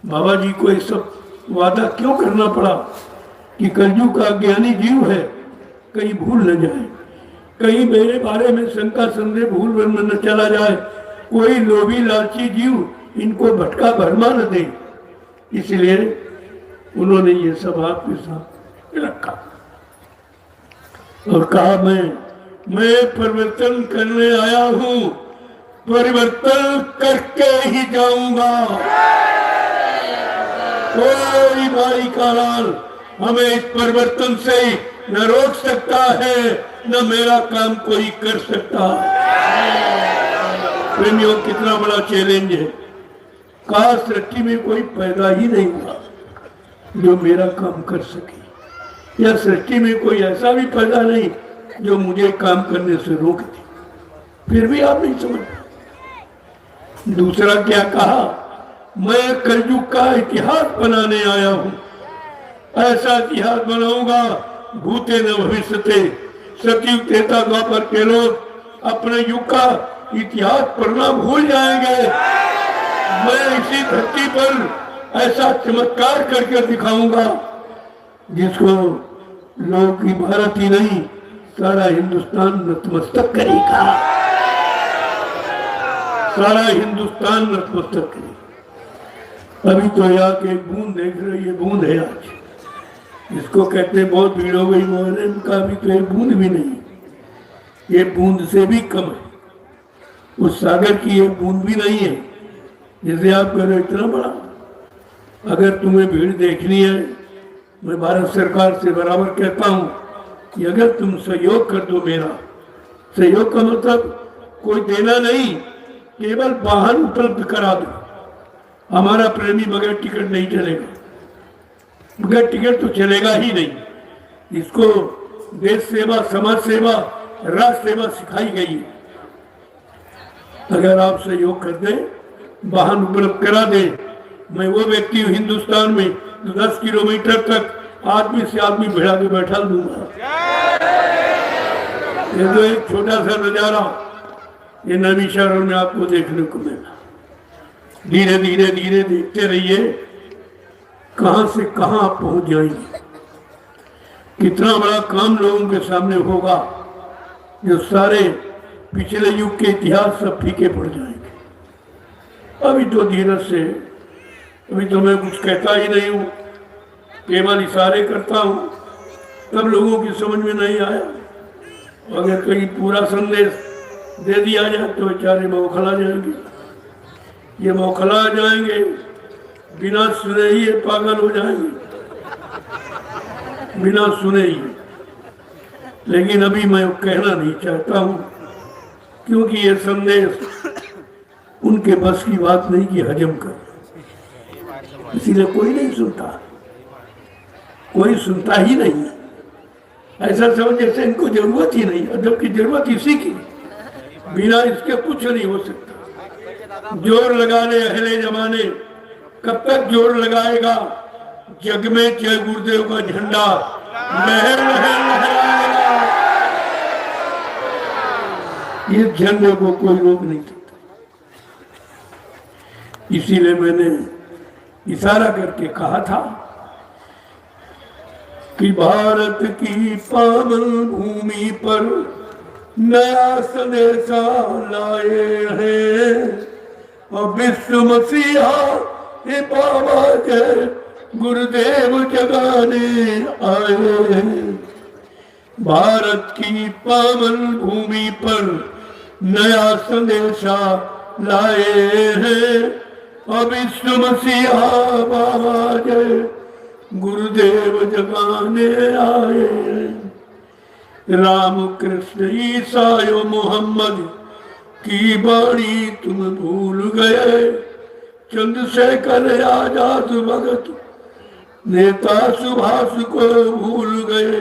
बाबा जी को ये सब वादा क्यों करना पड़ा कि कलयुग का ज्ञानी जीव है, कहीं भूल न जाए, कहीं मेरे बारे में शंका संदेह भूल न चला जाए, कोई लोभी लालची जीव इनको भटका भरमा न दे। इसलिए उन्होंने ये सब आपके साथ रखा और कहा मैं परिवर्तन करने आया हूं, परिवर्तन करके ही जाऊंगा। कोई भाई का लाल हमें इस परिवर्तन से न रोक सकता है, न मेरा काम कोई कर सकता। प्रेमियों, कितना बड़ा चैलेंज है। काश सृष्टि में कोई पैदा ही नहीं हुआ जो मेरा काम कर सके, या सृष्टि में कोई ऐसा भी पैदा नहीं जो मुझे काम करने से रोक दे। फिर भी आप नहीं समझ। दूसरा क्या कहा, मैं कलयुग का इतिहास बनाने आया हूं, ऐसा इतिहास बनाऊंगा भूते न भविष्यते। सतयुग त्रेता द्वापर के लोग अपने युग का इतिहास पढ़ना भूल जाएंगे। मैं इसी धरती पर ऐसा चमत्कार करके दिखाऊंगा जिसको लोग की भारत ही नहीं सारा हिंदुस्तान नतमस्तक करेगा, सारा हिंदुस्तान नतमस्तक करेगा। अभी तो यहाँ के एक बूंद देख रहे, ये बूंद है आज, इसको कहते हैं बहुत भीड़ हो गई, मोहर्रम का भी तो एक बूंद भी नहीं, ये बूंद से भी कम है। उस सागर की एक बूंद भी नहीं है जिसे आप कह रहे इतना बड़ा। अगर तुम्हें भीड़ देखनी है, मैं भारत सरकार से बराबर कहता हूं कि अगर तुम सहयोग कर दो, मेरा सहयोग का मतलब कोई देना नहीं, केवल वाहन उपलब्ध करा दो। हमारा प्रेमी बगैर टिकट नहीं चलेगा, बगैर टिकट तो चलेगा ही नहीं। इसको देश सेवा, समाज सेवा, राष्ट्र सेवा सिखाई गई है। अगर आप सहयोग कर दें, वाहन उपलब्ध करा दें, मैं वो व्यक्ति हूँ हिंदुस्तान में जो 10 किलोमीटर तक आदमी से आदमी भिड़ा के बैठा दूंगा। ये तो एक छोटा सा नजारा ये नैमिषारण्य में आपको देखने को मिला। धीरे धीरे धीरे देखते रहिए कहां से कहां आप पहुंच जाएंगे। कितना बड़ा काम लोगों के सामने होगा, जो सारे पिछले युग के इतिहास सब फीके पड़ जाएंगे। अभी तो धीरज से, अभी तो मैं कुछ कहता ही नहीं हूं, केवल इशारे करता हूं, तब लोगों की समझ में नहीं आया। अगर कहीं पूरा संदेश दे दिया जाए तो बेचारे मौखला जाएंगे। ये मौखला जाएंगे, बिना सुने ही ये पागल हो जाएंगे, बिना सुने ही। लेकिन अभी मैं कहना नहीं चाहता हूं, क्योंकि ये संदेश उनके बस की बात नहीं कि हजम कर, इसीलिए कोई नहीं सुनता, कोई सुनता ही नहीं। ऐसा समझ जैसे इनको जरूरत ही नहीं, जबकि जरूरत इसी की, बिना इसके कुछ नहीं हो सकता। जोर लगा ले अहले जमाने, कब तक जोर लगाएगा, जग में जय गुरुदेव का झंडा लहर लहर लहराएगा। ये झंडे को कोई रोक नहीं सकता। इसीलिए मैंने इशारा करके कहा था कि भारत की पावन भूमि पर नया संदेशा लाए हैं और विश्व मसीहा हे बाबा जय गुरुदेव जगाने आए हैं। भारत की पावन भूमि पर नया संदेशा लाए हैं और विश्व मसीहा बाबा जय गुरुदेव जगाने आए हैं। राम कृष्ण ईसायो मोहम्मद की बाणी तुम भूल गए, चंद्रशेखर आजाद भगत नेता सुभाष को भूल गए।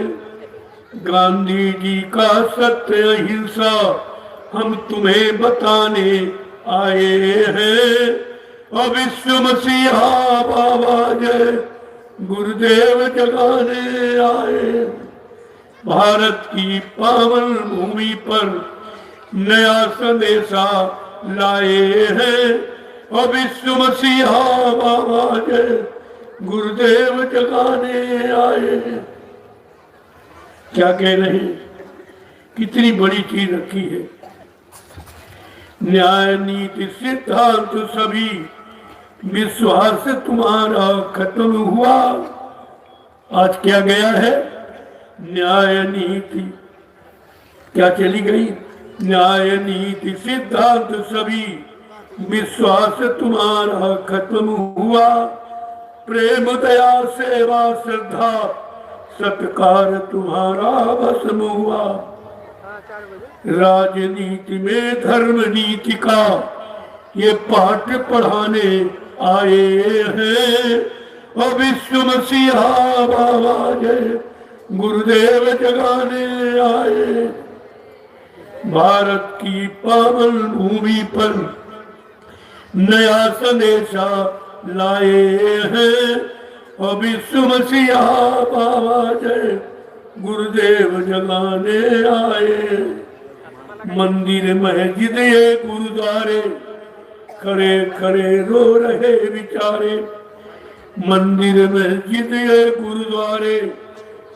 गांधी जी का सत्य अहिंसा हम तुम्हें बताने आए हैं और विश्व मसीहा बाबा जय गुरुदेव जगाने आए। भारत की पावन भूमि पर नया संदेशा लाए हैं और विश्व मसीहा बाबा जय, गुरुदेव जगाने आए। क्या कह रहे हैं, कितनी बड़ी चीज रखी है। न्याय नीति सिद्धांत सभी विश्वास तुम्हारा खत्म हुआ। आज क्या गया है, न्याय नीति क्या चली गई, न्याय नीति सिद्धांत सभी विश्वास तुम्हारा खत्म हुआ। प्रेम दया सेवा श्रद्धा सत्कार तुम्हारा भस्म हुआ। राजनीति में धर्म नीति का ये पाठ पढ़ाने आए हैं। और विश्व मसीहा बाबा जय, गुरुदेव जगाने आए। भारत की पावन भूमि पर नया संदेशा लाए हैं। और विश्व मसीहा बाबा जय, गुरुदेव जगाने आए। मंदिर मस्जिद ये गुरुद्वारे खड़े खड़े रो रहे बिचारे। मंदिर मस्जिद ये गुरुद्वारे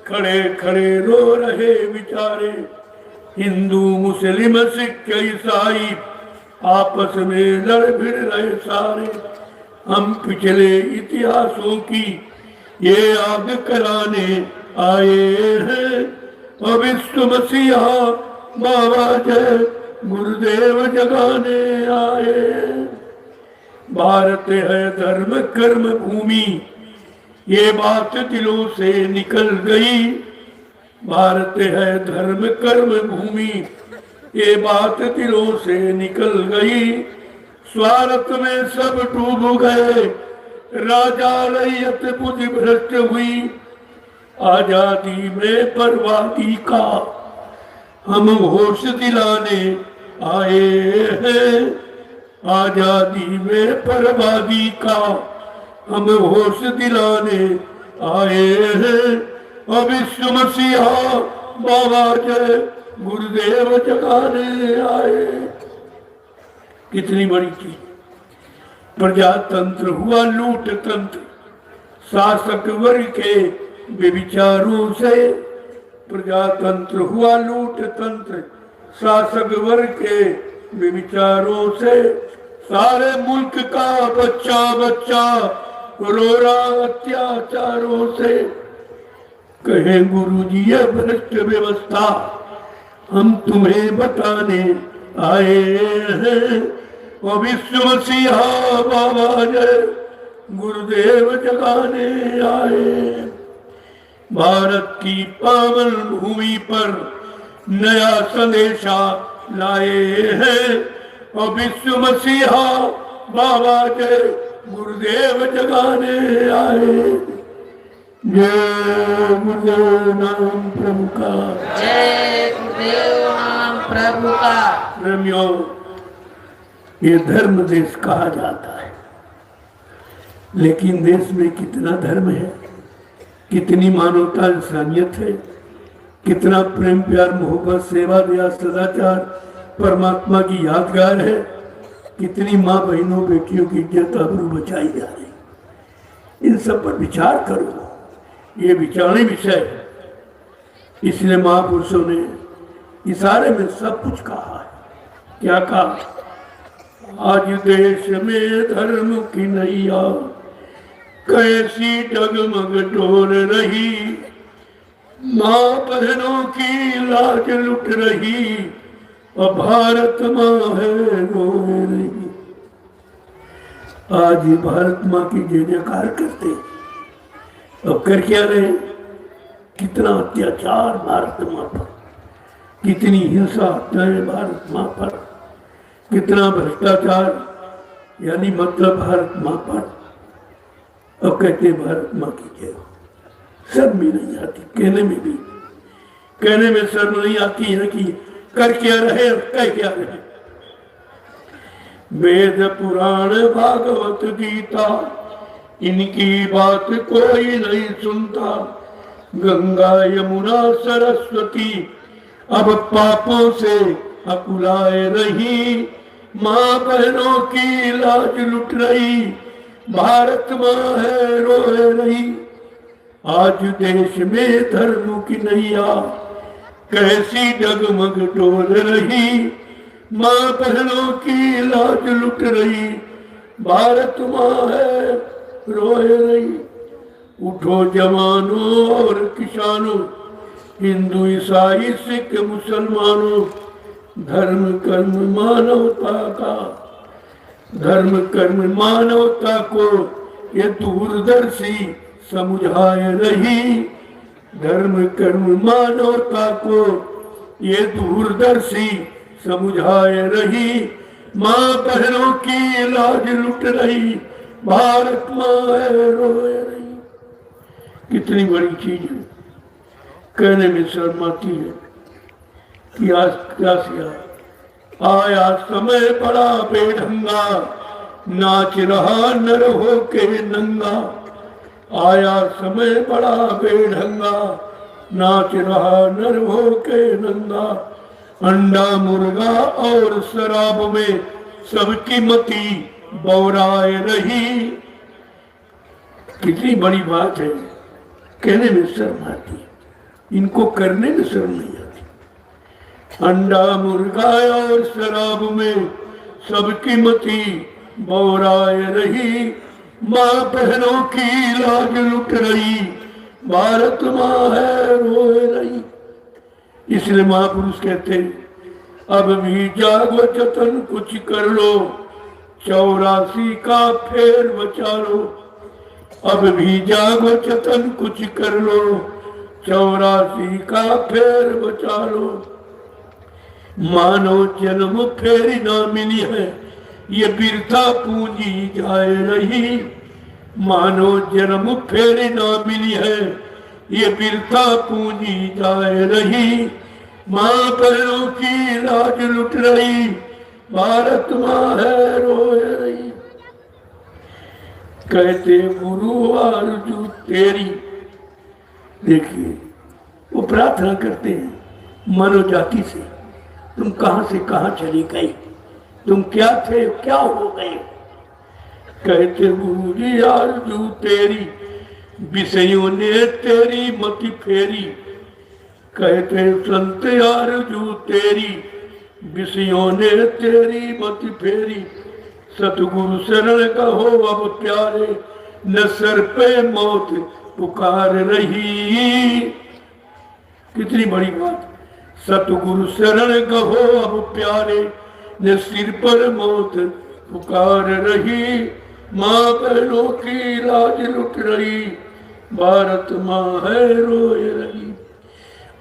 खड़े खड़े रो रहे बिचारे। हिंदू मुस्लिम सिख ईसाई आपस में लड़ भिड़ रहे सारे। हम पिछले इतिहासों की ये याद कराने आए हैं। और विश्व मसीहा बाबा जय, गुरुदेव जगाने आए। भारत है धर्म कर्म भूमि, ये बात दिलों से निकल गई। भारत है धर्म कर्म भूमि, ये बात दिलों से निकल गई। स्वार्थ में सब डूब गए, राजा रैयत बुद्धि भ्रष्ट हुई। आजादी में बर्बादी का हम होश दिलाने आए हैं। आजादी में बर्बादी का हम होश दिलाने आए हैं। और विश्व मसीहा बाबा जय, गुरुदेव जगाने आए। कितनी बड़ी चीज। प्रजातंत्र हुआ लूट तंत्र, शासक वर्ग के बेविचारों से। प्रजातंत्र हुआ लूट तंत्र, शासक वर्ग के बेविचारों से। सारे मुल्क का बच्चा बच्चा रो रहा अत्याचारों से। कहे गुरुजी ये भ्रष्ट व्यवस्था हम तुम्हें बताने आए हैं। और विश्व मसीहा बाबा जय, गुरुदेव जगाने आए। भारत की पावन भूमि पर नया संदेशा लाए हैं। और विश्व मसीहा बाबा जय, गुरुदेव जगाने आए। जय गुरुदेव नाम प्रभु का, जय गुरुदेव नाम प्रभु का। प्रेमियों, ये धर्म देश कहा जाता है, लेकिन देश में कितना धर्म है, कितनी मानवता इंसानियत है, कितना प्रेम प्यार मोहब्बत सेवा दया सदाचार परमात्मा की यादगार है। कितनी माँ बहनों बेटियों की इज्जत आबरू बचाई जा रही। इन सब पर विचार करो, ये विचारणीय विषय है। इसलिए महापुरुषों ने इशारे में सब कुछ कहा है। क्या कहा, आज देश में धर्म की नैया कैसी डगमग डोल रही। माँ बहनों की लाज लुट रही, और भारत माँ है रो रही। आज भारत माँ की जय जयकार करते, अब कर क्या रहे, कितना अत्याचार भारत माँ पर, कितनी हिंसा हत्याएं भारत माँ पर, कितना भ्रष्टाचार यानी मतलब भारत माँ पर। अब कहते भारत माँ की जय। शर्म भी नहीं आती, कहने में शर्म नहीं आती है कि कर क्या रहे और कह क्या रहे। वेद पुराण भागवत गीता इनकी बात कोई नहीं सुनता। गंगा यमुना सरस्वती अब पापों से अकुलाए नहीं। माँ बहनों की लाज लुट रही, भारत माँ है रोए रही। आज देश में धर्म की नैया कैसी डगमग डोल रही, माँ बहनों की लाज लुट रही, भारत माँ है रोए रही। उठो जवानों और किसानों, हिंदू ईसाई सिख मुसलमानों, धर्म कर्म मानवता का, धर्म कर्म मानवता को ये दूरदर्शी समझाए रही, धर्म कर्म मानवता को ये दूरदर्शी समझाए रही। माँ बहनों की लाज लुट रही, भारत माँ है रोए रही। कितनी बड़ी चीज है, कहने में शर्म आती है कि आज क्या सिया आया समय बड़ा बेढंगा, नाच रहा नर हो के नंगा। आया समय बड़ा बेढंगा, नाच रहा नर हो के नंगा। अंडा मुर्गा और शराब में सबकी मती बौराए रही। कितनी बड़ी बात है, कहने में शर्म आती है, इनको करने में शर्म नहीं आती। अंडा मुर्गा और शराब में सबकी मती बौराए रही, माँ बहनों की लाज लुट रही, भारत माँ है रोए रही। इसलिए महापुरुष कहते अब भी जागो जतन कुछ कर लो, 84 का फेर बचा लो। अब भी जागो जतन कुछ कर लो, 84 का फेर बचा लो। मानव जन्म फेरी ना मिली है, ये बिरथा पूंजी जाए रही। मानव जन्म फेरी ना मिली है, ये बिरथा पूंजी जाए रही। माँ बहनों की लाज लुट रही, भारत माँ है रोए रही। कहते गुरु आरजू तेरी, देखिए वो प्रार्थना करते हैं मानव जाति से, तुम कहां से कहां चली गई, तुम क्या थे क्या हो गए। कहते गुरु जी आरजू तेरी, विषयों ने तेरी मति फेरी। कहते संत आरजू तेरी, विषयों ने तेरी मति फेरी। सतगुरु शरण कहो अब प्यारे, न सर पे मौत पुकार रही। कितनी बड़ी बात, सतगुरु शरण कहो अब प्यारे, न सिर पर मौत पुकार रही। माँ बहनों की लाज लुट रही, भारत माँ है रोए रही।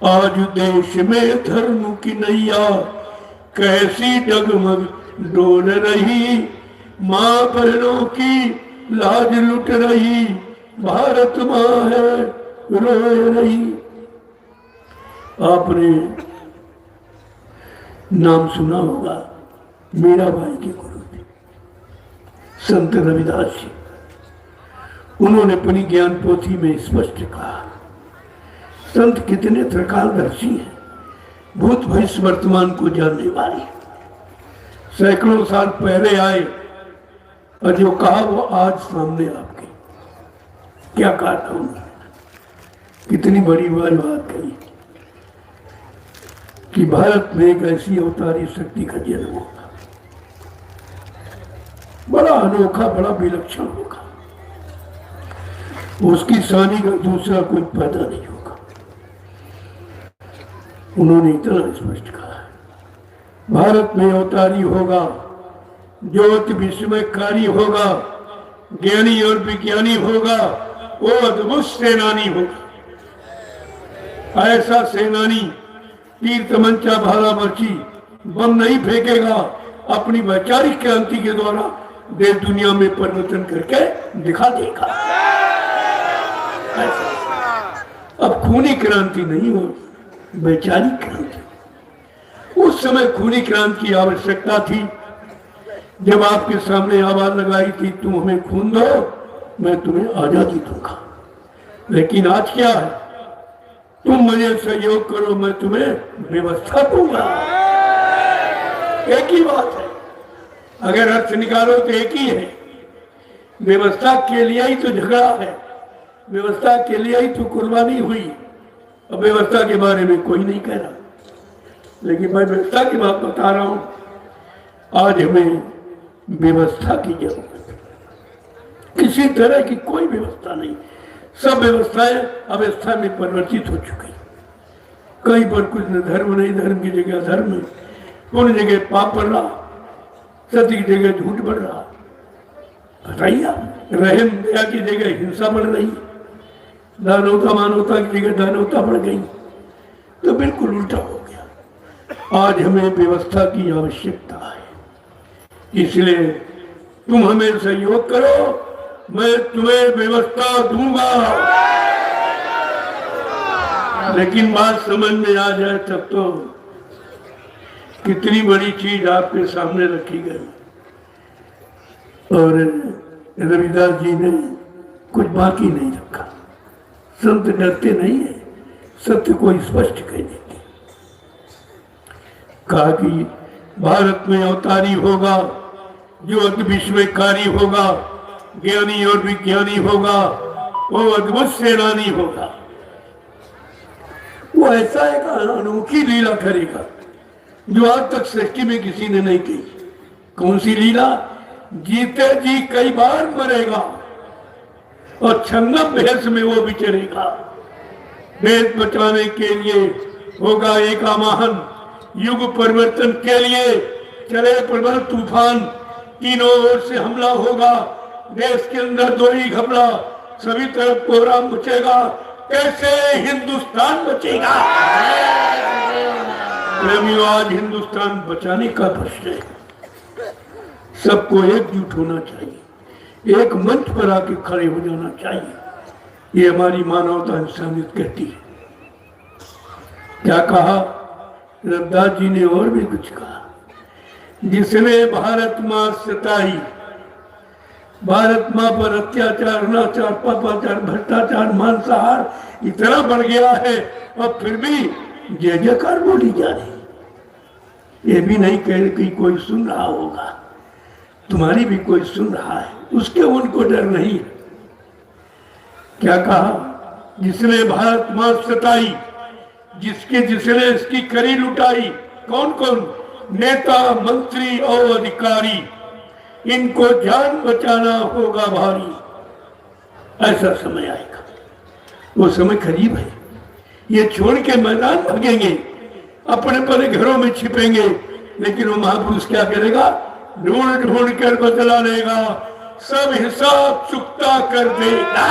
आज देश में धर्म की नैया कैसी डगमग डोल रही, माँ बहनों की लाज लुट रही, भारत माँ है रोए रही। आपने नाम सुना होगा मीराबाई के गुरु थे संत रविदास जी। उन्होंने अपनी ज्ञान पोथी में स्पष्ट कहा, संत कितने त्रिकालदर्शी हैं, भूत भविष्य वर्तमान को जानने वाले। सैकड़ों साल पहले आए और जो कहा वो आज सामने आपके। क्या कहा था उन्होंने, कितनी बड़ी बात कही कि भारत में एक ऐसी अवतारी शक्ति का जन्म होगा, बड़ा अनोखा बड़ा विलक्षण होगा, उसकी शानी का दूसरा कोई पैदा नहीं होगा। उन्होंने इतना स्पष्ट कहा, भारत में अवतारी होगा, ज्योति विस्मयकारी होगा, ज्ञानी और विज्ञानी होगा, वो अद्भुत सेनानी होगा। ऐसा सेनानी तीर तमंचा भाला बर्ची बम नहीं फेंकेगा, अपनी वैचारिक क्रांति के द्वारा देश दुनिया में परिवर्तन करके दिखा देगा। अब खूनी क्रांति नहीं हो, वैचारिक क्रांति। उस समय खूनी क्रांति की आवश्यकता थी, जब आपके सामने आवाज लगाई थी तुम हमें खून दो मैं तुम्हें आजादी दूंगा। लेकिन आज क्या है, तुम मुझे सहयोग करो मैं तुम्हें व्यवस्था दूंगा। एक ही बात है, अगर अर्थ निकालो तो एक ही है, व्यवस्था के लिए ही तो झगड़ा है, व्यवस्था के लिए ही तो कुर्बानी हुई। अब व्यवस्था के बारे में कोई नहीं कह रहा, लेकिन मैं व्यवस्था की बात बता रहा हूं। आज हमें व्यवस्था की जरूरत है, किसी तरह की कोई व्यवस्था नहीं। सब व्यवस्थाएं अव्यवस्था में परिवर्तित हो चुकी। कहीं पर कुछ न धर्म नहीं, धर्म की जगह धर्म है, पूरी जगह पाप बढ़ रहा, सत्य की जगह झूठ बढ़ रहा। बताइए, रहम दया की जगह हिंसा बढ़ रही, दानवता मानवता की जगह दानवता बढ़ गई, तो बिल्कुल उल्टा हो गया। आज हमें व्यवस्था की आवश्यकता है, इसलिए तुम हमें सहयोग करो, मैं तुम्हें व्यवस्था दूंगा। लेकिन बात समझ में आ जाए तब तो कितनी बड़ी चीज आपके सामने रखी गई। और रविदास जी ने कुछ बाकी नहीं रखा। संत डरते नहीं है, सत्य को स्पष्ट कह देते। कहा कि भारत में अवतारी होगा जो अति विश्वकारी होगा, ज्ञानी और विज्ञानी होगा, वो अद्भुत सेनानी होगा। वो ऐसा एक अनोखी लीला करेगा जो आज तक सृष्टि में किसी ने नहीं की। कौन सी लीला? जीते जी कई बार मरेगा और छंगम भेष में वो विचरेगा। देश बचाने के लिए होगा एक आवाहन, युग परिवर्तन के लिए चले प्रबल तूफान, तीनों ओर से हमला होगा, देश के अंदर दो ही घबरा, सभी तरफ कोहराम मचेगा, कैसे हिंदुस्तान बचेगा? प्रेमियों, आज हिंदुस्तान बचाने का प्रश्न है। सबको एकजुट होना चाहिए, एक मंच पर आके खड़े हो जाना चाहिए। ये हमारी मानवता इंसानियत कहती है। क्या कहा रविदास जी ने? और भी कुछ कहा। जिसने भारत माँ सताई, भारत माँ पर अत्याचार, अनाचार, पापाचार, भ्रष्टाचार, मांसाहार इतना बढ़ गया है और फिर भी जय जयकार बोली जा रही। ये भी नहीं कह कि कोई सुन रहा होगा, तुम्हारी भी कोई सुन रहा है, उसके उनको डर नहीं है। क्या कहा? जिसने भारत माँ सताई, जिसने इसकी करी लुटाई। कौन कौन? नेता, मंत्री और अधिकारी, इनको जान बचाना होगा भारी। ऐसा समय आएगा, वो समय करीब है। ये छोड़ के मैदान भागेंगे, अपने अपने घरों में छिपेंगे, लेकिन वो महापुरुष क्या करेगा? ढूंढ ढूंढ कर बदला लेगा, सब हिसाब चुकता कर देगा।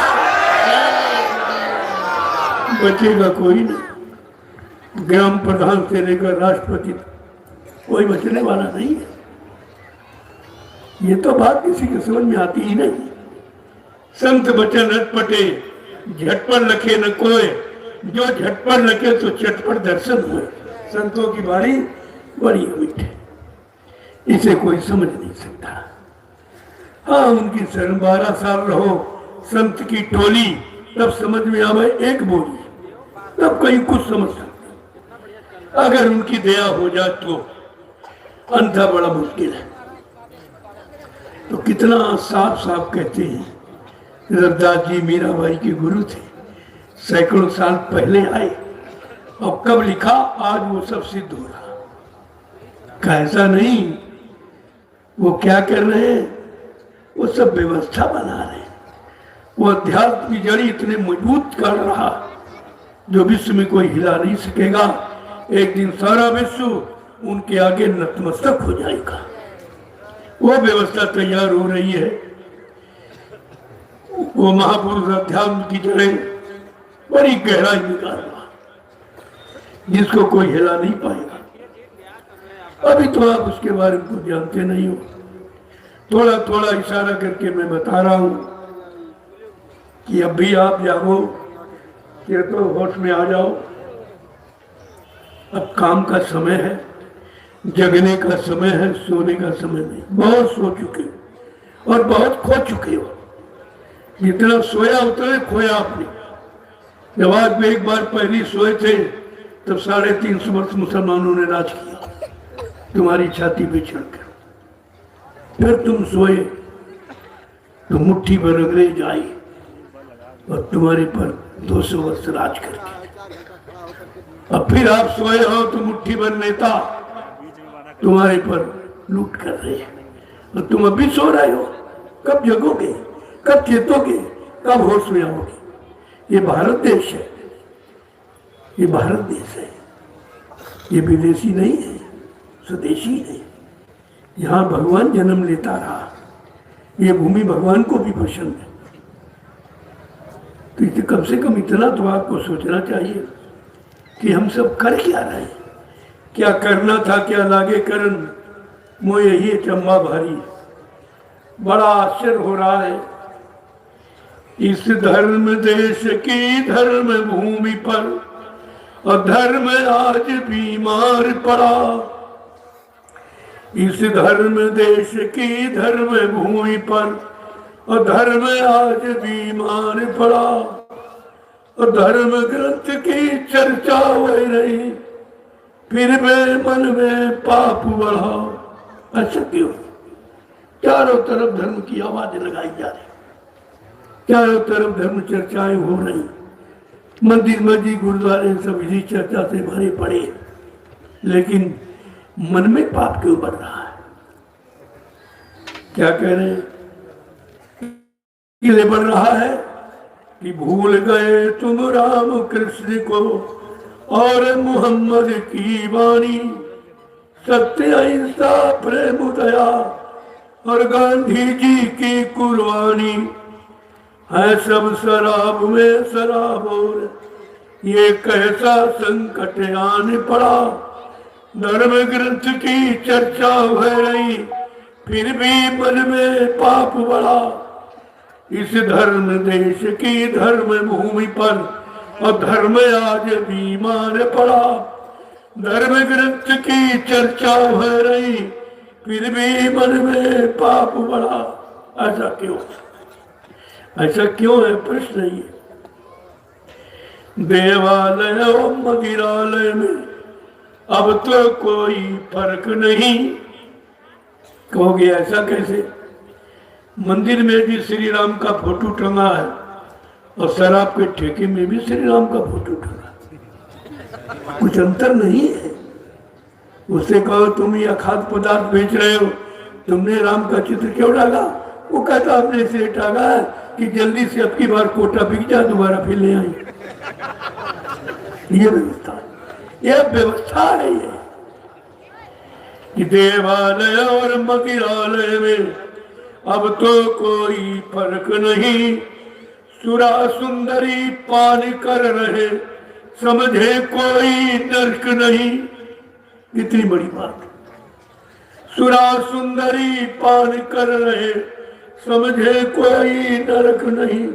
बचेगा कोई नहीं। ग्राम प्रधान से लेकर राष्ट्रपति कोई बचने वाला नहीं है। ये तो बात किसी के समझ में आती ही नहीं। संत बचन अटपटे, झटपट लखे न कोय, जो झटपट लखे तो चटपट दर्शन हुए। संतों की बारी बड़ी अमिट है, इसे कोई समझ नहीं सकता। हाँ, उनकी शरण 12 साल रहो संत की टोली, तब समझ में आवे एक बोली, तब कहीं कुछ समझ सकते। अगर उनकी दया हो जाए तो, अंधा बड़ा मुश्किल है। तो कितना साफ साफ कहते हैं। रविदास जी मीराबाई के गुरु थे, सैकड़ों साल पहले आए और कब लिखा, आज वो सब सिद्ध हो रहा। कैसा नहीं, वो क्या कर रहे हैं? वो सब व्यवस्था बना रहे हैं। वो अध्यात्म की जड़ी इतने मजबूत कर रहा जो विश्व में कोई हिला नहीं सकेगा। एक दिन सारा विश्व उनके आगे नतमस्तक हो जाएगा। वो व्यवस्था तैयार हो रही है। वो महापुरुष अध्यात्म की जड़ें बड़ी गहराई में डाल रहा, जिसको कोई हिला नहीं पाएगा। अभी तो आप उसके बारे में कुछ जानते नहीं हो। थोड़ा थोड़ा इशारा करके मैं बता रहा हूं कि अब भी आप जागो, ये तो होश में आ जाओ। अब काम का समय है, जगने का समय है, सोने का समय नहीं। बहुत सो चुके हो और बहुत खो चुके हो। जितना सोया उतना खोया आपने। जब आज में एक बार पहले सोए थे तब 350 वर्ष मुसलमानों ने राज किया तुम्हारी छाती पे चढ़कर। फिर तुम सोए तो मुट्ठी भर अंग्रेज आई और तुम्हारे पर 200 वर्ष राज करके, अब फिर आप सोए हो तो मुट्ठी भर नेता तुम्हारे पर लूट कर रहे हैं और तुम अभी सो रहे हो। कब जगोगे, कब चेतोगे, कब होश में आओगे? ये भारत देश है, ये भारत देश है, ये विदेशी नहीं है, स्वदेशी है। यहाँ भगवान जन्म लेता रहा, ये भूमि भगवान को भी पसंद है। तो इसे कम से कम इतना तो आपको सोचना चाहिए कि हम सब कर क्या रहे हैं, क्या करना था, क्या लागे करन मोह यही चम्बा भारी। बड़ा आश्चर्य हो रहा है, इस धर्म देश की धर्म भूमि पर और धर्म आज बीमार पड़ा। इस धर्म देश की धर्म भूमि पर और धर्म आज बीमार पड़ा और धर्म ग्रंथ की चर्चा हो रही, फिर भी मन में पाप बढ़ा। ऐसा क्यों? चारों तरफ धर्म की आवाज लगाई जा रही, चारों तरफ धर्म चर्चाएं हो रही, मंदिर मस्जिद गुरुद्वारे सब इसी चर्चा से भरे पड़े, लेकिन मन में पाप क्यों बढ़ रहा है? क्या कह रहे हैं? इसलिए बढ़ रहा है कि भूल गए तुम राम कृष्ण को और मोहम्मद की वाणी, सत्य अहिंसा प्रेम दया और गांधी जी की कुर्बानी है सब शराब में शराब। और ये कैसा संकट आने पड़ा, धर्म ग्रंथ की चर्चा हो रही, फिर भी मन में पाप बढ़ा। इस धर्म देश की धर्म भूमि पर और धर्म आज बीमार पड़ा। धर्म ग्रंथ की चर्चा हो रही, फिर भी मन में पाप बढ़ा। ऐसा क्यों? ऐसा क्यों है? प्रश्न ये। देवालय और मंदिरालय में अब तो कोई फर्क नहीं। कहोगे ऐसा कैसे? मंदिर में भी श्री राम का फोटो टंगा है और शराब के ठेके में भी श्री राम का फोटो टंगा, कुछ अंतर नहीं है। उससे कहो तुम ये खाद्य पदार्थ बेच रहे हो, तुमने राम का चित्र क्यों डाला? वो कहता आपने इसलिए टांगा है कि जल्दी से अब की बार कोटा बिक जाए, दोबारा फिर ले आई। ये व्यवस्था है, ये व्यवस्था है ये कि देवालय और मंदिरालय में अब तो कोई फर्क नहीं। सुरा सुंदरी पान कर रहे, समझे कोई नर्क नहीं। कितनी बड़ी बात। सुरा सुंदरी पान कर रहे, समझे कोई नरक नहीं।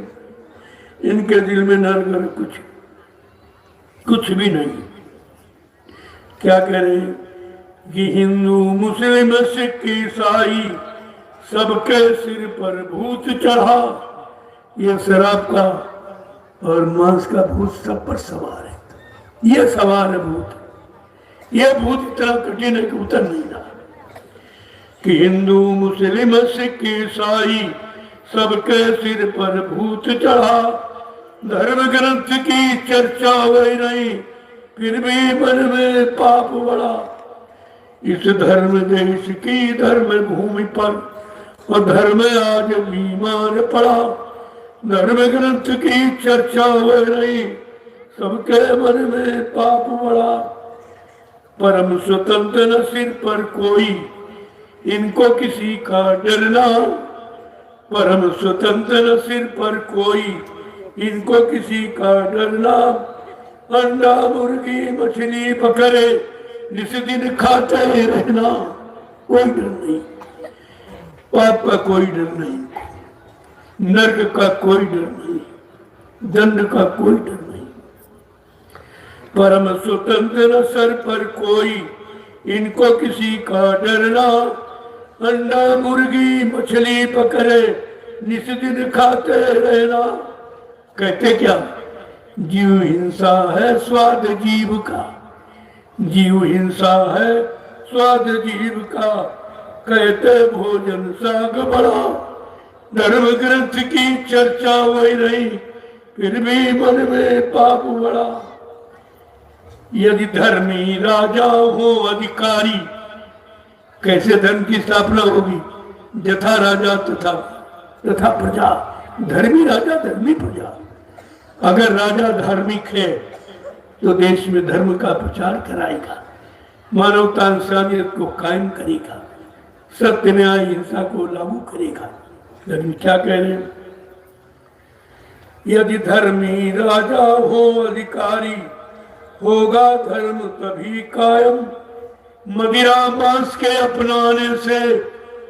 इनके दिल में नरक कुछ भी नहीं। क्या कह रहे कि हिंदू मुस्लिम सिख ईसाई सबके सिर पर भूत चढ़ा। ये शराब का और मांस का भूत सब पर सवार है। ये सवार है भूत। ये भूत इतना कठिन है कि उतर नहीं रहा कि हिंदू मुस्लिम सिख ईसाई सबके सिर पर भूत चढ़ा। धर्म ग्रंथ की चर्चा हो रही, फिर भी मन में पाप बढ़ा। इस धर्म देश की धर्म भूमि पर और धर्म आज बीमार पड़ा। धर्म ग्रंथ की चर्चा हो रही, सबके मन में पाप बढ़ा। परम स्वतंत्र न सिर पर कोई, इनको किसी का डरना। परम स्वतंत्र न सिर पर कोई, इनको किसी का डरना। अंडा मुर्गी मछली पकड़े, जिस दिन खाते रहना। कोई डर नहीं, पाप का कोई डर नहीं, नर्क का कोई डर नहीं, दंड का कोई डर नहीं। परम स्वतंत्र न सर पर कोई, इनको किसी का डरना। अंडा मुर्गी मछली पकड़े, निस दिन खाते रहना। कहते क्या? जीव हिंसा है स्वाद जीव का, जीव हिंसा है स्वाद जीव का। कहते भोजन साग बड़ा, धर्म ग्रंथ की चर्चा हो रही, फिर भी मन में पाप बड़ा। यदि धर्मी राजा हो अधिकारी, कैसे धर्म की स्थापना होगी? यथा राजा तथा प्रजा, धर्मी राजा धर्मी प्रजा। अगर राजा धार्मिक है तो देश में धर्म का प्रचार कराएगा, मानवता इंसानियत को कायम करेगा, सत्य न्याय हिंसा को लागू करेगा। लेकिन क्या कह रहे हैं? यदि धर्मी राजा हो अधिकारी, होगा धर्म तभी कायम। मदिरा मांस के अपनाने से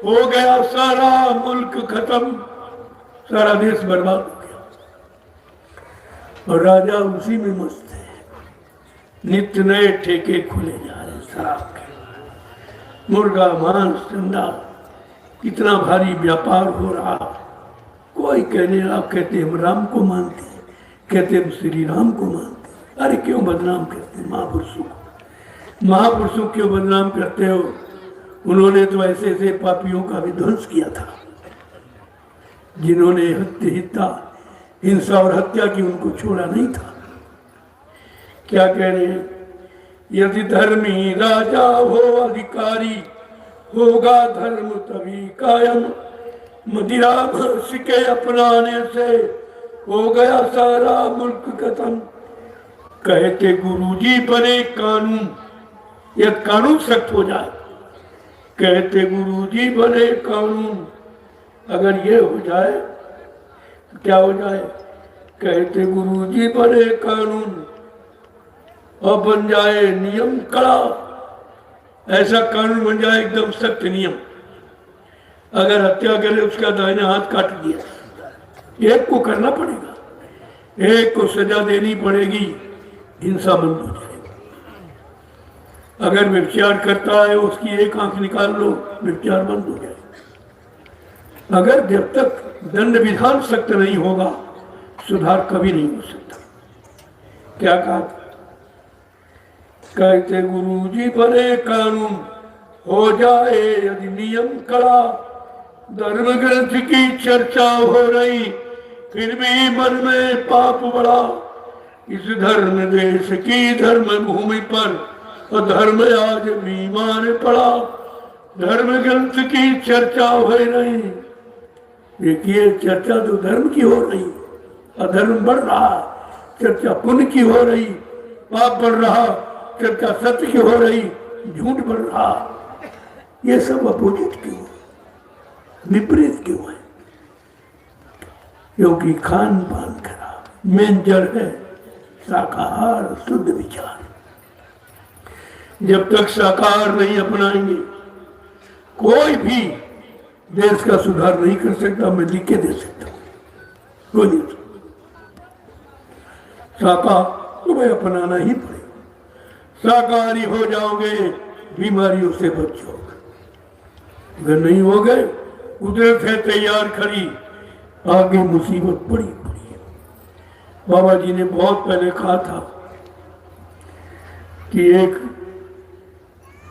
हो गया सारा मुल्क खत्म, सारा देश बर्बाद हो गया। और राजा उसी में मस्त है, नित्य नए ठेके खुले जा रहे शराब के, मुर्गा मांस चंदा, कितना भारी व्यापार हो रहा। कोई कहने आप कहते हम राम को मानते हैं, कहते हम श्री राम को मानते हैं। अरे क्यों बदनाम करते हैं महापुरुषों को? महापुरुषों क्यों बदनाम करते हो? उन्होंने तो ऐसे ऐसे पापियों का विध्वंस किया था, जिन्होंने हत्या हिंसा और हत्या की, उनको छोड़ा नहीं था। क्या कह रहे हैं? यदि धर्मी राजा हो अधिकारी, होगा धर्म तभी कायम। मदिरा मांस के अपनाने से हो गया सारा मुल्क खत्म। कहते गुरुजी बने कानून, यह कानून सख्त हो जाए। कहते गुरुजी बने कानून, अगर ये हो जाए तो क्या हो जाए? कहते गुरुजी बने कानून और बन जाए नियम कड़ा। ऐसा कानून बन जाए एकदम सख्त नियम, अगर हत्या करे उसका दाहिना हाथ काट दिया, एक को करना पड़ेगा, एक को सजा देनी पड़ेगी, हिंसा बंद हो जाएगी। अगर व्यभिचार करता है उसकी एक आंख निकाल लो, व्यभिचार बंद हो जाएगा। अगर जब तक दंड विधान सख्त नहीं होगा सुधार कभी नहीं हो सकता। क्या कहा? कहते गुरुजी बने कानून, हो जाए यदि नियम कड़ा। धर्म ग्रंथ की चर्चा हो रही, फिर भी मन में पाप बड़ा। इस धर्म देश की धर्म भूमि पर अधर्म आज बीमार पड़ा। धर्म ग्रंथ की चर्चा हो रही, देखिए चर्चा तो धर्म की हो रही, अधर्म बढ़ रहा। चर्चा पुण्य की हो रही, पाप बढ़ रहा। चर्चा सत्य की हो रही, झूठ बढ़ रहा। ये सब अपोजिट क्यों, विपरीत क्यों है? क्योंकि खान पान खराब। मेन जड़ है शाकाहार, शुद्ध विचार। जब तक शाकाहार नहीं अपनाएंगे कोई भी देश का सुधार नहीं कर सकता। मैं लिख के दे सकता हूँ, कोई नहीं। शाकाहार तुम्हें अपनाना ही पड़ेगा। शाकाहारी हो जाओगे, बीमारियों से बच जाओगे। अगर नहीं हो गए, कुदरत है तैयार खड़ी, आगे मुसीबत बड़ी बड़ी है। बाबा जी ने बहुत पहले कहा था कि एक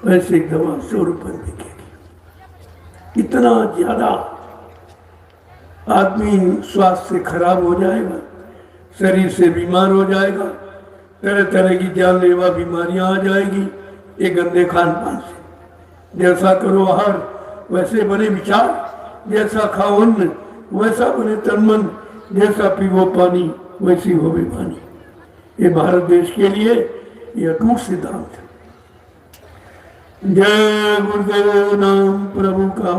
ऐसी दवा 100 रुपए में बिकेगी। इतना ज्यादा आदमी स्वास्थ्य से खराब हो जाएगा, शरीर से बीमार हो जाएगा, तरह तरह की जानलेवा बीमारियां आ जाएगी ये गंदे खान पान से। जैसा करो आहार वैसे बने विचार, जैसा खाओ अन्न वैसा बने तन मन, जैसा पीवो पानी वैसी हो बेपानी। ये भारत देश के लिए यह अटूट सिद्धांत है। जय गुरुदेव नाम प्रभु का।